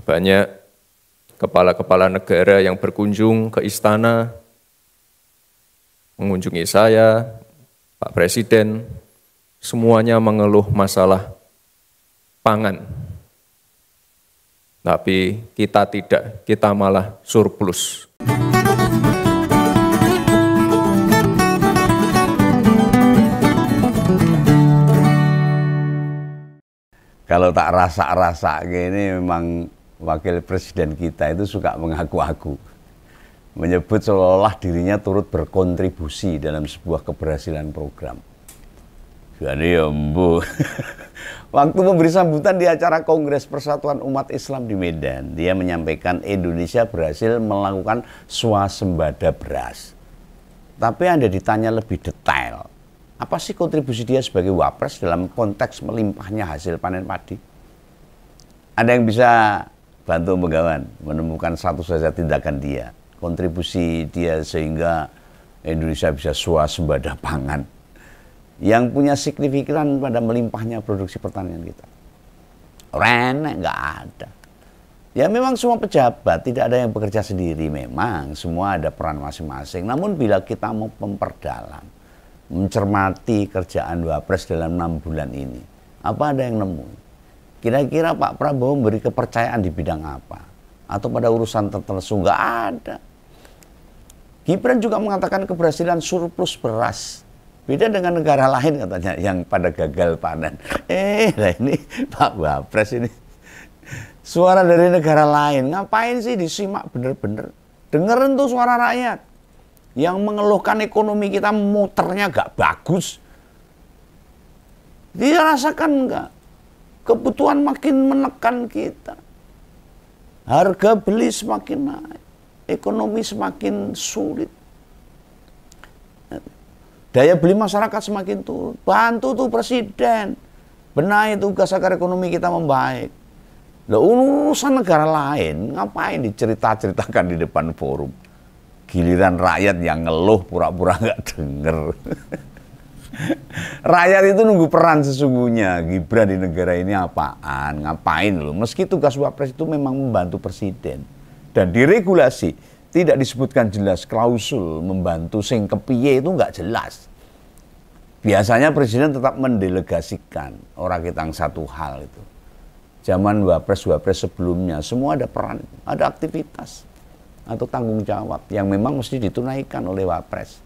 Banyak kepala-kepala negara yang berkunjung ke istana, mengunjungi saya, Pak Presiden, semuanya mengeluh masalah pangan. Tapi kita tidak, kita malah surplus. Kalau tak rasa-rasa gini, memang Wakil Presiden kita itu suka mengaku-aku, menyebut seolah-olah dirinya turut berkontribusi dalam sebuah keberhasilan program. Jadi ya mbu. Waktu memberi sambutan di acara Kongres Persatuan Umat Islam di Medan, dia menyampaikan Indonesia berhasil melakukan swasembada beras. Tapi Anda ditanya lebih detail, apa sih kontribusi dia sebagai wapres dalam konteks melimpahnya hasil panen padi? Ada yang bisa bantu Begawan menemukan satu saja tindakan dia, kontribusi dia sehingga Indonesia bisa swasembada pangan yang punya signifikan pada melimpahnya produksi pertanian kita? Renek, nggak ada. Ya memang semua pejabat, tidak ada yang bekerja sendiri, memang semua ada peran masing-masing. Namun bila kita mau memperdalam, mencermati kerjaan Wapres dalam 6 bulan ini, apa ada yang nemu? Kira-kira Pak Prabowo memberi kepercayaan di bidang apa? Atau pada urusan tertentu? Nggak ada. Gibran juga mengatakan keberhasilan surplus beras. Beda dengan negara lain katanya yang pada gagal panen. Nah ini Pak Wapres ini suara dari negara lain. Ngapain sih disimak bener-bener? Dengerin tuh suara rakyat yang mengeluhkan ekonomi kita muternya gak bagus. Dia rasakan enggak? Kebutuhan makin menekan kita. Harga beli semakin naik. Ekonomi semakin sulit. Daya beli masyarakat semakin turun. Bantu tuh Presiden. Benahi tugas agar ekonomi kita membaik. Lah urusan negara lain ngapain dicerita-ceritakan di depan forum? Giliran rakyat yang ngeluh pura-pura nggak denger. Rakyat itu nunggu peran sesungguhnya. Gibran di negara ini apaan? Ngapain loh? Meski tugas Wapres itu memang membantu Presiden. Dan diregulasi tidak disebutkan jelas klausul membantu sing kepiye, itu nggak jelas. Biasanya Presiden tetap mendelegasikan orang kita yang satu hal itu. Zaman Wapres sebelumnya semua ada peran, ada aktivitas atau tanggung jawab yang memang mesti ditunaikan oleh Wapres.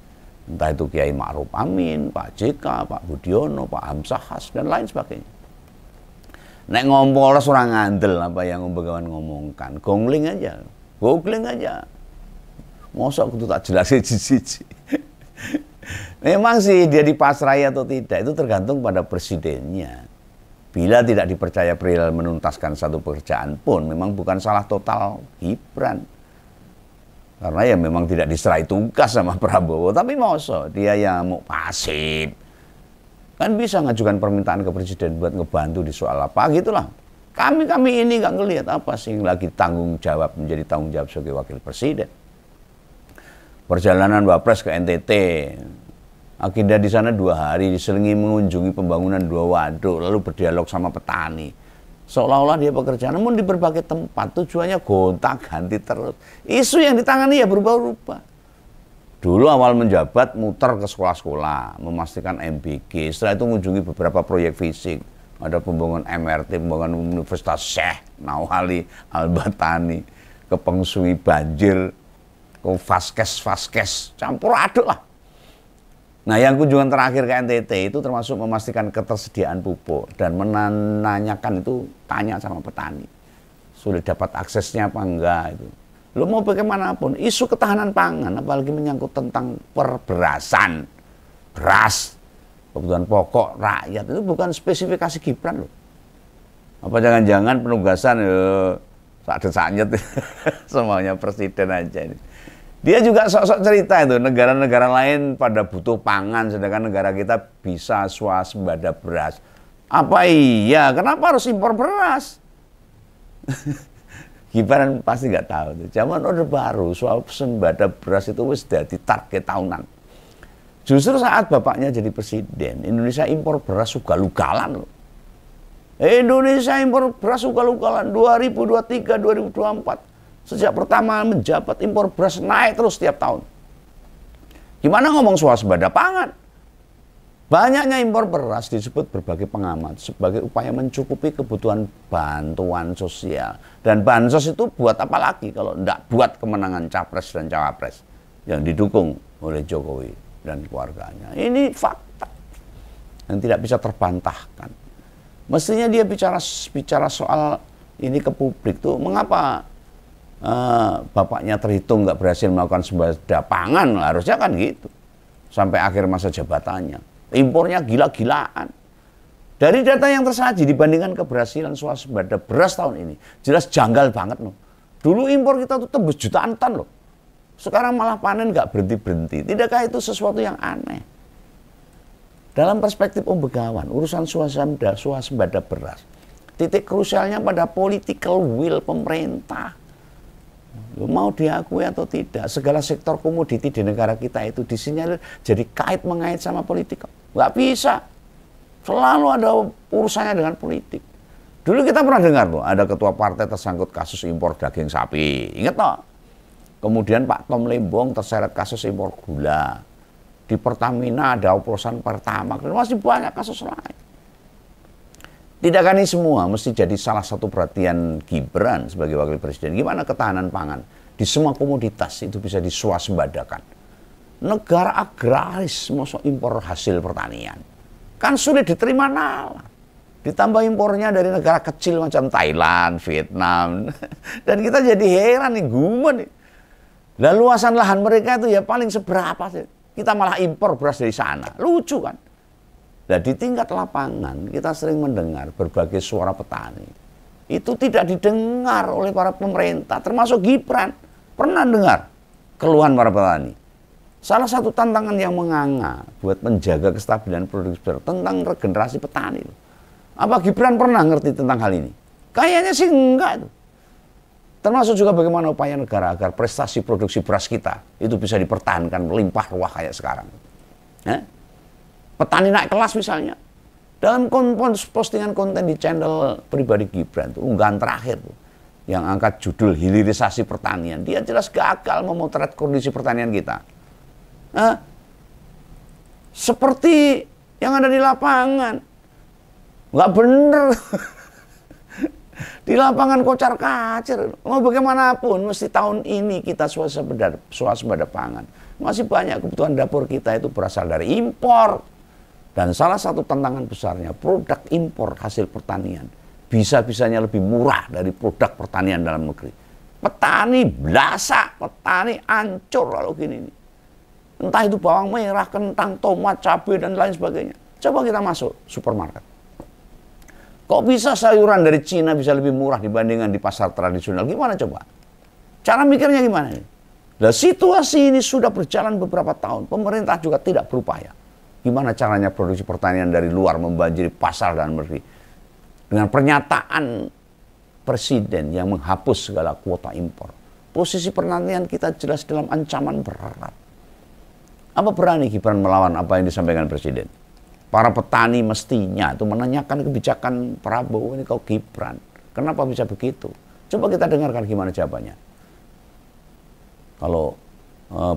Entah itu Kiai Ma'ruf Amin, Pak JK, Pak Budiono, Pak Hamzahas, dan lain sebagainya. Nek ngompolos orang ngandel apa yang Begawan ngomongkan, googling aja. Mosok itu tak jelasin siji-siji. Memang sih dia dipasrai atau tidak itu tergantung pada presidennya. Bila tidak dipercaya perihal menuntaskan satu pekerjaan pun memang bukan salah total Gibran. Karena ya memang tidak diserai tugas sama Prabowo. Tapi mosok dia yang mau pasif. Kan bisa ngajukan permintaan ke Presiden buat ngebantu di soal apa gitulah. Kami ini nggak ngelihat apa sih yang lagi tanggung jawab menjadi tanggung jawab sebagai Wakil Presiden. Perjalanan Wapres ke NTT, agenda di sana 2 hari, diselingi mengunjungi pembangunan 2 waduk, lalu berdialog sama petani. Seolah-olah dia pekerjaan, namun di berbagai tempat tujuannya gonta-ganti terus. Isu yang ditangani ya berubah-ubah. Dulu awal menjabat muter ke sekolah-sekolah, memastikan MBG. Setelah itu mengunjungi beberapa proyek fisik. Ada pembangunan MRT, pembangunan Universitas Syekh Nauwali Al-Batani, ke Pengsui banjir, ke Vaskes, campur aduk lah. Nah yang kunjungan terakhir ke NTT itu termasuk memastikan ketersediaan pupuk dan menanyakan itu, tanya sama petani. Sudah dapat aksesnya apa enggak itu. Lo mau bagaimanapun, isu ketahanan pangan, apalagi menyangkut tentang perberasan, beras, kebutuhan pokok rakyat itu bukan spesifikasi Gibran loh. Apa jangan-jangan penugasan sadet-sadet semuanya Presiden aja ini. Dia juga sok-sok cerita itu negara-negara lain pada butuh pangan sedangkan negara kita bisa swasembada beras. Apa iya? Kenapa harus impor beras? Gibran pasti nggak tahu. Zaman Orde Baru swasembada beras itu wis dadi target tahunan. Justru saat bapaknya jadi presiden, Indonesia impor beras ugal-ugalan loh. Indonesia impor beras ugal-ugalan 2023, 2024. Sejak pertama menjabat impor beras naik terus setiap tahun. Gimana ngomong swasembada pangan? Banyaknya impor beras disebut berbagai pengamat sebagai upaya mencukupi kebutuhan bantuan sosial. Dan bansos itu buat apa lagi kalau tidak buat kemenangan capres dan cawapres yang didukung oleh Jokowi dan keluarganya. Ini fakta yang tidak bisa terbantahkan. Mestinya dia bicara soal ini ke publik tuh, mengapa bapaknya terhitung nggak berhasil melakukan swasembada pangan, harusnya kan gitu sampai akhir masa jabatannya. Impornya gila-gilaan. Dari data yang tersaji dibandingkan keberhasilan swasembada beras tahun ini, jelas janggal banget loh. Dulu impor kita tuh tembus jutaan ton loh. Sekarang malah panen nggak berhenti-berhenti. Tidakkah itu sesuatu yang aneh? Dalam perspektif Om Begawan, urusan swasembada beras, titik krusialnya pada political will pemerintah. Mau diakui atau tidak, segala sektor komoditi di negara kita itu disinyalir jadi kait mengait sama politik. Nggak bisa. Selalu ada urusannya dengan politik. Dulu kita pernah dengar tuh, ada ketua partai tersangkut kasus impor daging sapi. Ingat toh? Kemudian Pak Tom Lembong terseret kasus impor gula. Di Pertamina ada oplosan pertama, dan masih banyak kasus lain. Tidakkah ini semua mesti jadi salah satu perhatian Gibran sebagai wakil presiden? Gimana ketahanan pangan di semua komoditas itu bisa diswasembadakan? Negara agraris masuk impor hasil pertanian kan sulit diterima nalar. Ditambah impornya dari negara kecil macam Thailand, Vietnam, dan kita jadi heran nih, gumen nih. Lah luasan lahan mereka itu ya paling seberapa sih? Kita malah impor beras dari sana. Lucu kan? Nah, di tingkat lapangan kita sering mendengar berbagai suara petani. Itu tidak didengar oleh para pemerintah, termasuk Gibran. Pernah dengar keluhan para petani? Salah satu tantangan yang menganga buat menjaga kestabilan produksi beras tentang regenerasi petani. Apa Gibran pernah ngerti tentang hal ini? Kayaknya sih enggak tuh. Termasuk juga bagaimana upaya negara agar prestasi produksi beras kita itu bisa dipertahankan melimpah ruah kayak sekarang. Petani naik kelas misalnya. Dalam postingan konten di channel pribadi Gibran, tuh, unggahan terakhir tuh, yang angkat judul hilirisasi pertanian, dia jelas gagal memotret kondisi pertanian kita. Seperti yang ada di lapangan. Nggak bener. Di lapangan kocar kacir. Mau bagaimanapun, mesti tahun ini kita swasembada pangan. Masih banyak kebutuhan dapur kita itu berasal dari impor. Dan salah satu tantangan besarnya, produk impor hasil pertanian bisa-bisanya lebih murah dari produk pertanian dalam negeri. Petani blasak, petani hancur kalau gini nih. Entah itu bawang merah, kentang, tomat, cabai, dan lain sebagainya. Coba kita masuk supermarket. Kok bisa sayuran dari Cina bisa lebih murah dibandingkan di pasar tradisional? Gimana coba? Cara mikirnya gimana ini? Nah, situasi ini sudah berjalan beberapa tahun. Pemerintah juga tidak berupaya. Gimana caranya produksi pertanian dari luar membanjiri pasar dalam negeri? Dengan pernyataan presiden yang menghapus segala kuota impor. Posisi pertanian kita jelas dalam ancaman berat. Apa berani Gibran melawan apa yang disampaikan presiden? Para petani mestinya itu menanyakan kebijakan Prabowo ini kau Gibran. Kenapa bisa begitu? Coba kita dengarkan gimana jawabannya. Kalau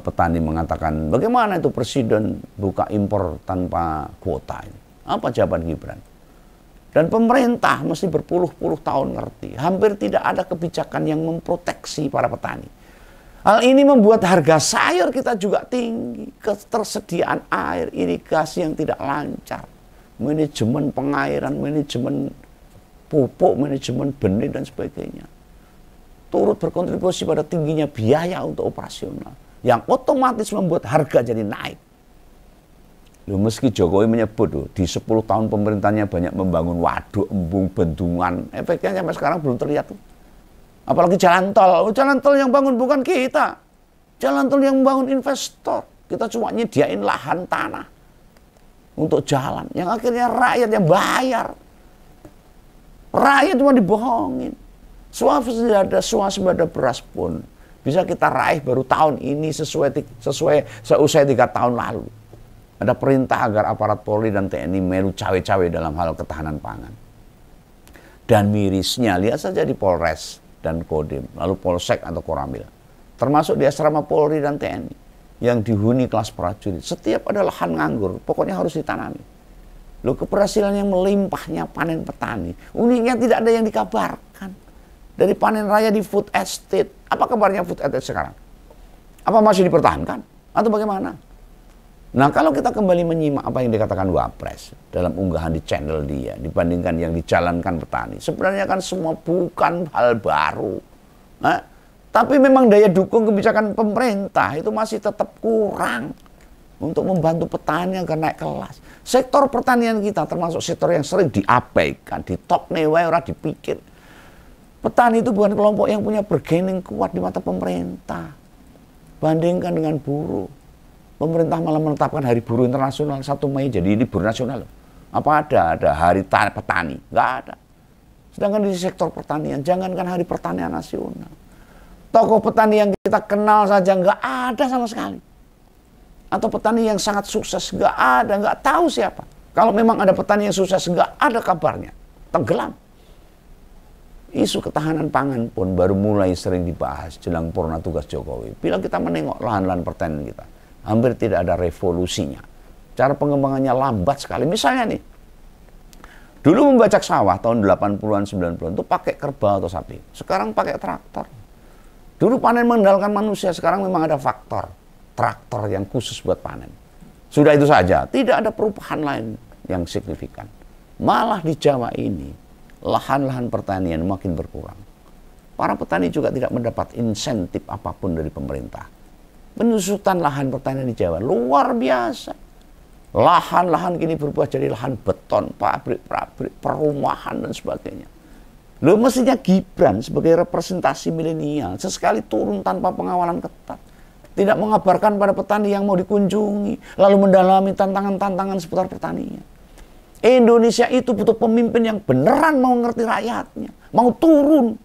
petani mengatakan, bagaimana itu presiden buka impor tanpa kuota ini? Apa jawaban Gibran? Dan pemerintah mesti berpuluh-puluh tahun ngerti. Hampir tidak ada kebijakan yang memproteksi para petani. Hal ini membuat harga sayur kita juga tinggi, ketersediaan air, irigasi yang tidak lancar, manajemen pengairan, manajemen pupuk, manajemen benih, dan sebagainya. Turut berkontribusi pada tingginya biaya untuk operasional, yang otomatis membuat harga jadi naik. Loh, meski Jokowi menyebut loh, di 10 tahun pemerintahnya banyak membangun waduk, embung, bendungan, efeknya sampai sekarang belum terlihat tuh. Apalagi jalan tol yang bangun bukan kita. Jalan tol yang bangun investor. Kita cuma nyediain lahan tanah untuk jalan. Yang akhirnya rakyat yang bayar. Rakyat cuma dibohongin. Swasembada beras pun bisa kita raih baru tahun ini seusai 3 tahun lalu. Ada perintah agar aparat Polri dan TNI melu cawe-cawe dalam hal ketahanan pangan. dan mirisnya, lihat saja di Polres dan Kodim, lalu Polsek atau Koramil, termasuk di asrama Polri dan TNI, yang dihuni kelas prajurit. Setiap ada lahan nganggur, pokoknya harus ditanami. Loh, keberhasilan yang melimpahnya panen petani, uniknya tidak ada yang dikabarkan. Dari panen raya di food estate, apa kabarnya food estate sekarang? Apa masih dipertahankan? Atau bagaimana? Nah, kalau kita kembali menyimak apa yang dikatakan Wapres dalam unggahan di channel dia, dibandingkan yang dijalankan petani, sebenarnya kan semua bukan hal baru. Nah, tapi memang daya dukung kebijakan pemerintah itu masih tetap kurang untuk membantu petani agar naik kelas. Sektor pertanian kita termasuk sektor yang sering diabaikan, ditokne wae ora dipikir. Petani itu bukan kelompok yang punya bargaining kuat di mata pemerintah. Bandingkan dengan buruh. Pemerintah malah menetapkan Hari Buruh Internasional 1 Mei jadi libur nasional. Apa ada hari petani? Nggak ada. Sedangkan di sektor pertanian, jangankan Hari Pertanian Nasional. Tokoh petani yang kita kenal saja nggak ada sama sekali. Atau petani yang sangat sukses nggak ada, nggak tahu siapa. Kalau memang ada petani yang sukses nggak ada kabarnya, tenggelam. Isu ketahanan pangan pun baru mulai sering dibahas jelang purna tugas Jokowi. Bila kita menengok lahan-lahan pertanian kita, hampir tidak ada revolusinya. Cara pengembangannya lambat sekali. Misalnya nih, dulu membajak sawah tahun 80-an, 90-an itu pakai kerbau atau sapi. Sekarang pakai traktor. Dulu panen mengandalkan manusia, sekarang memang ada faktor traktor yang khusus buat panen. Sudah itu saja, tidak ada perubahan lain yang signifikan. Malah di Jawa ini, lahan-lahan pertanian makin berkurang. Para petani juga tidak mendapat insentif apapun dari pemerintah. Penyusutan lahan pertanian di Jawa luar biasa. Lahan-lahan kini berubah jadi lahan beton, pabrik-pabrik, perumahan dan sebagainya. Loh, mestinya Gibran sebagai representasi milenial sesekali turun tanpa pengawalan ketat. Tidak mengabarkan pada petani yang mau dikunjungi, lalu mendalami tantangan-tantangan seputar pertanian. Indonesia itu butuh pemimpin yang beneran mau ngerti rakyatnya, mau turun,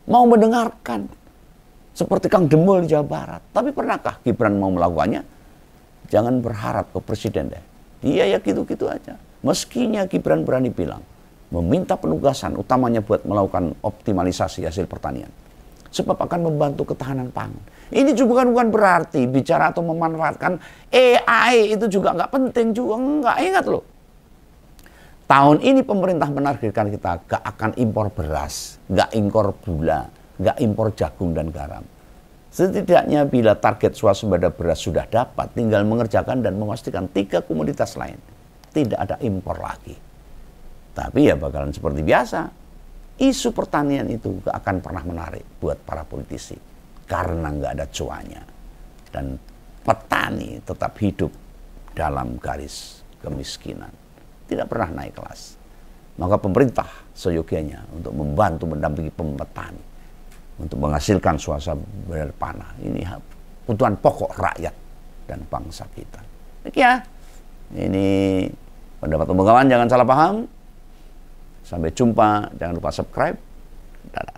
mau mendengarkan. Seperti Kang Demul di Jawa Barat. Tapi pernahkah Gibran mau melakukannya? Jangan berharap ke presiden deh. Dia ya gitu-gitu aja. Meskinya Gibran berani bilang, meminta penugasan utamanya buat melakukan optimalisasi hasil pertanian. Sebab akan membantu ketahanan pangan. Ini juga bukan berarti bicara atau memanfaatkan AI itu juga nggak penting juga. Nggak, ingat loh. Tahun ini pemerintah menargetkan kita nggak akan impor beras, nggak impor gula, nggak impor jagung dan garam. Setidaknya bila target swasembada beras sudah dapat, tinggal mengerjakan dan memastikan 3 komoditas lain. Tidak ada impor lagi. Tapi ya bakalan seperti biasa. Isu pertanian itu gak akan pernah menarik buat para politisi. Karena nggak ada cuanya. Dan petani tetap hidup dalam garis kemiskinan. Tidak pernah naik kelas. Maka pemerintah seyogianya untuk membantu mendampingi petani. Untuk menghasilkan suasana panah. Ini kebutuhan pokok rakyat dan bangsa kita. Ya, ini pendapat pembanggawan, jangan salah paham. Sampai jumpa, jangan lupa subscribe. Dadah.